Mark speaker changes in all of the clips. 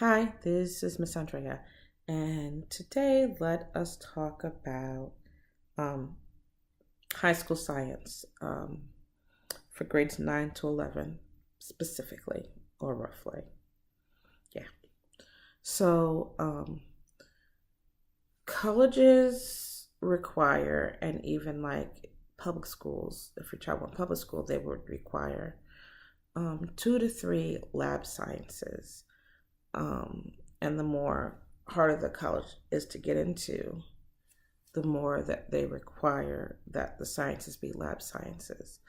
Speaker 1: Hi, this is Miss Andrea, and today let us talk about um, high school science for grades 9 to 11, specifically or roughly. Yeah. So, colleges require, and even like public schools, if your child went public school, they would require 2 to 3 lab sciences. And the more harder the college is to get into, the more that they require that the sciences be lab sciences.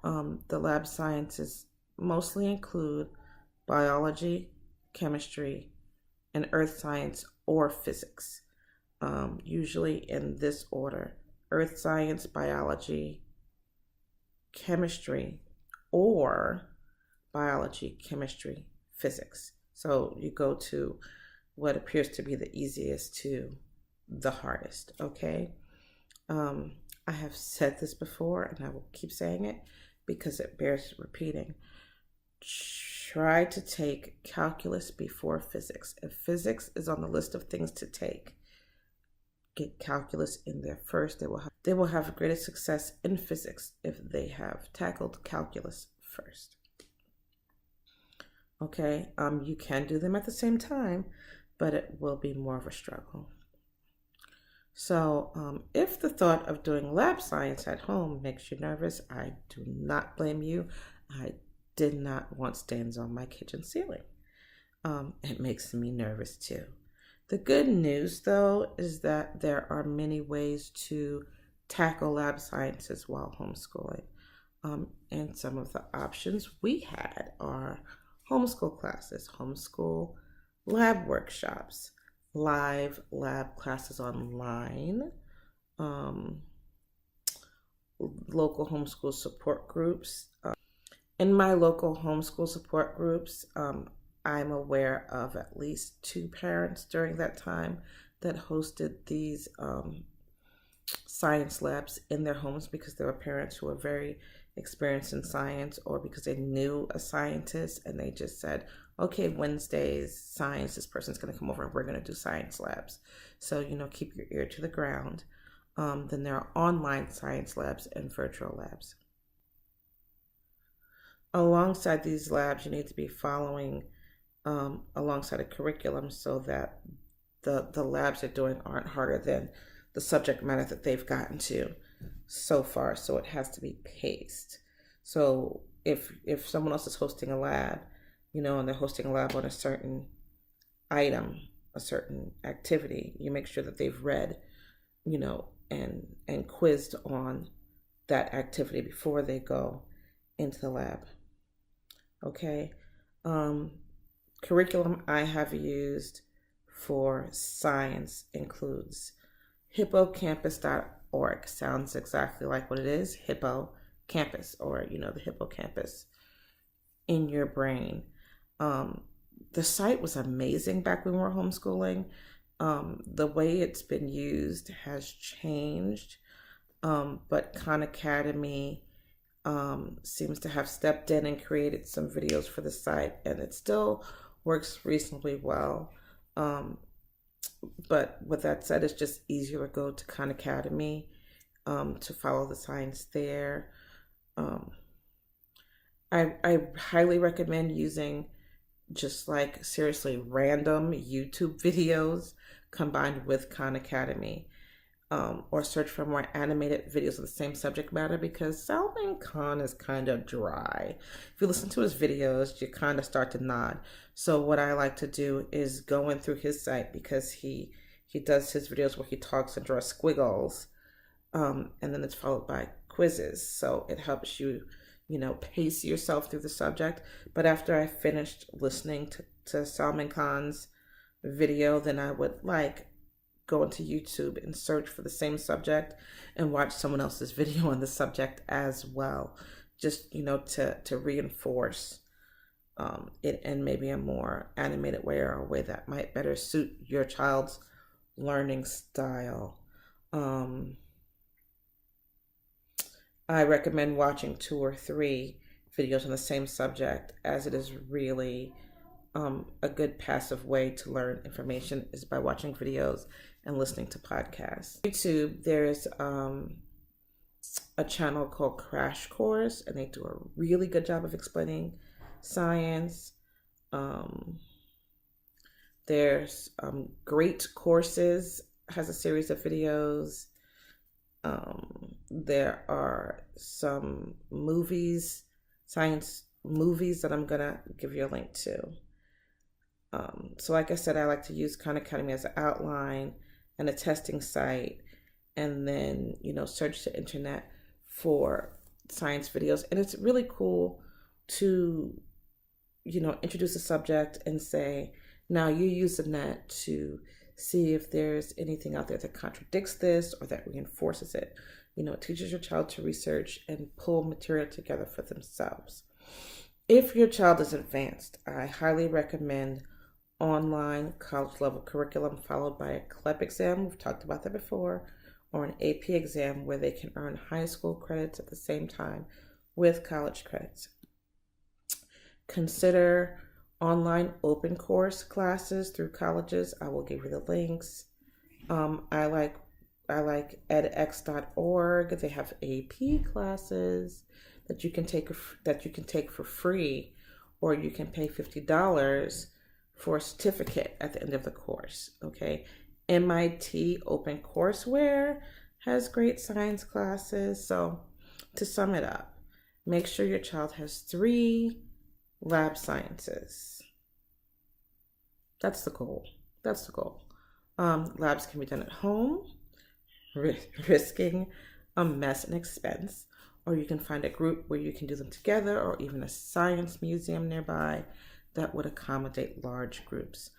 Speaker 1: The lab sciences mostly include biology, chemistry, and earth science or physics, usually in this order: earth science, biology, chemistry, or biology, chemistry, physics. So you go to what appears to be the easiest to the hardest, okay? I have said this before and I will keep saying it because it bears repeating. Try to take calculus before physics. If physics is on the list of things to take, get calculus in there first. They will have greater success in physics if they have tackled calculus first. Okay, you can do them at the same time, but it will be more of a struggle. So, if the thought of doing lab science at home makes you nervous, I do not blame you. I did not want stains on my kitchen ceiling. It makes me nervous too. The good news, though, is that there are many ways to tackle lab sciences while homeschooling. And some of the options we had are homeschool classes, homeschool lab workshops, live lab classes online, um, local homeschool support groups. In my local homeschool support groups, I'm aware of at least 2 parents during that time that hosted these science labs in their homes because there were parents who were very experienced in science, or because they knew a scientist and they just said, okay, Wednesdays, science, this person's going to come over and we're going to do science labs. So, keep your ear to the ground. Then there are online science labs and virtual labs. Alongside these labs, you need to be following alongside a curriculum so that the labs they're doing aren't harder than the subject matter that they've gotten to so far. So it has to be paced. So if someone else is hosting a lab, and they're hosting a lab on a certain item, a certain activity, you make sure that they've read, and quizzed on that activity before they go into the lab. Okay. Curriculum I have used for science includes hippocampus.org. Sounds exactly like what it is, hippocampus, or the hippocampus in your brain. The site was amazing back when we were homeschooling. The way it's been used has changed, but Khan Academy seems to have stepped in and created some videos for the site, and it still works reasonably well. But with that said, it's just easier to go to Khan Academy to follow the science there. I highly recommend using just like seriously random YouTube videos combined with Khan Academy, or search for more animated videos of the same subject matter, because Salman Khan is kind of dry. If you listen to his videos, you kind of start to nod. So what I like to do is go in through his site, because he does his videos where he talks and draws squiggles, and then it's followed by quizzes. So it helps you, pace yourself through the subject. But after I finished listening to Salman Khan's video, then I would go into YouTube and search for the same subject and watch someone else's video on the subject as well, just to reinforce it in maybe a more animated way, or a way that might better suit your child's learning style. I recommend watching 2 or 3 videos on the same subject, as it is really a good passive way to learn information is by watching videos and listening to podcasts. YouTube, there's a channel called Crash Course, and they do a really good job of explaining science. There's Great Courses has a series of videos. There are some movies, science movies, that I'm gonna give you a link to. So like I said, I like to use Khan Academy as an outline and a testing site, and then, search the internet for science videos. And it's really cool to, introduce a subject and say, now you use the net to see if there's anything out there that contradicts this or that reinforces it. It teaches your child to research and pull material together for themselves. If your child is advanced, I highly recommend online college level curriculum followed by a CLEP exam. We've talked about that before, or an AP exam where they can earn high school credits at the same time with college credits. Consider online open course classes through colleges. I will give you the links. I like edx.org. They have AP classes that you can take for free, or you can pay $50 for a certificate at the end of the course. Okay. MIT OpenCourseWare has great science classes. So to sum it up, make sure your child has 3 lab sciences. That's the goal. Labs can be done at home, risking a mess and expense, or you can find a group where you can do them together, or even a science museum nearby that would accommodate large groups.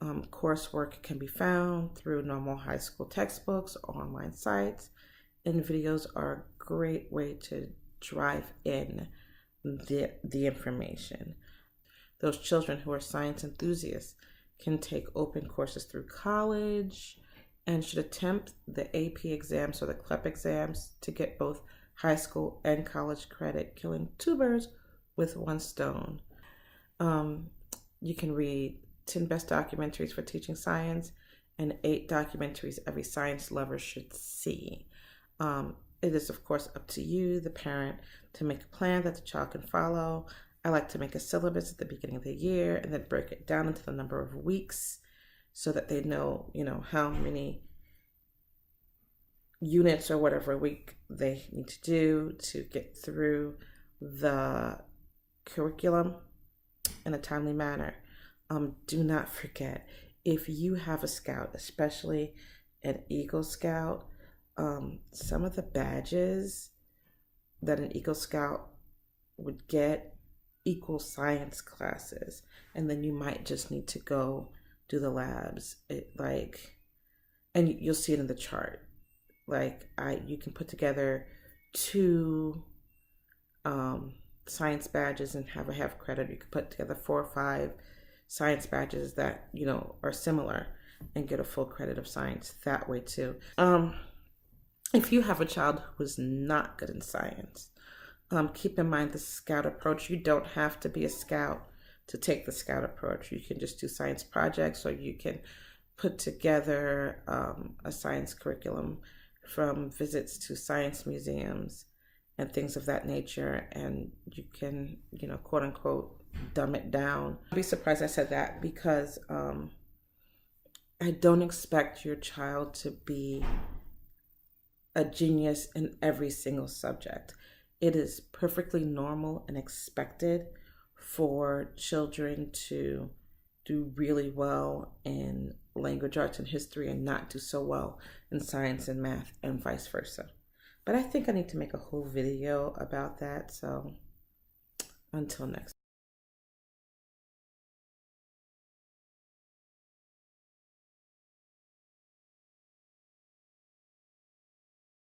Speaker 1: Coursework can be found through normal high school textbooks or online sites, and videos are a great way to drive in the information. Those children who are science enthusiasts can take open courses through college and should attempt the AP exams or the CLEP exams to get both high school and college credit, killing 2 birds with 1 stone. You can read 10 best documentaries for teaching science and 8 documentaries every science lover should see. It is, of course, up to you, the parent, to make a plan that the child can follow. I like to make a syllabus at the beginning of the year and then break it down into the number of weeks so that they know, how many units or whatever week they need to do to get through the curriculum in a timely manner. Do not forget, if you have a scout, especially an Eagle Scout, some of the badges that an Eagle Scout would get equal science classes, and then you might just need to go do the labs. And you'll see it in the chart. You can put together 2 science badges and have a half credit. You could put together 4 or 5 science badges that are similar and get a full credit of science that way too. If you have a child who is not good in science, keep in mind the scout approach. You don't have to be a scout to take the scout approach. You can just do science projects, or you can put together a science curriculum from visits to science museums and things of that nature, and you can, quote unquote, dumb it down. I'd be surprised I said that, because I don't expect your child to be a genius in every single subject. It is perfectly normal and expected for children to do really well in language arts and history and not do so well in science and math, and vice versa. But I think I need to make a whole video about that. So until next.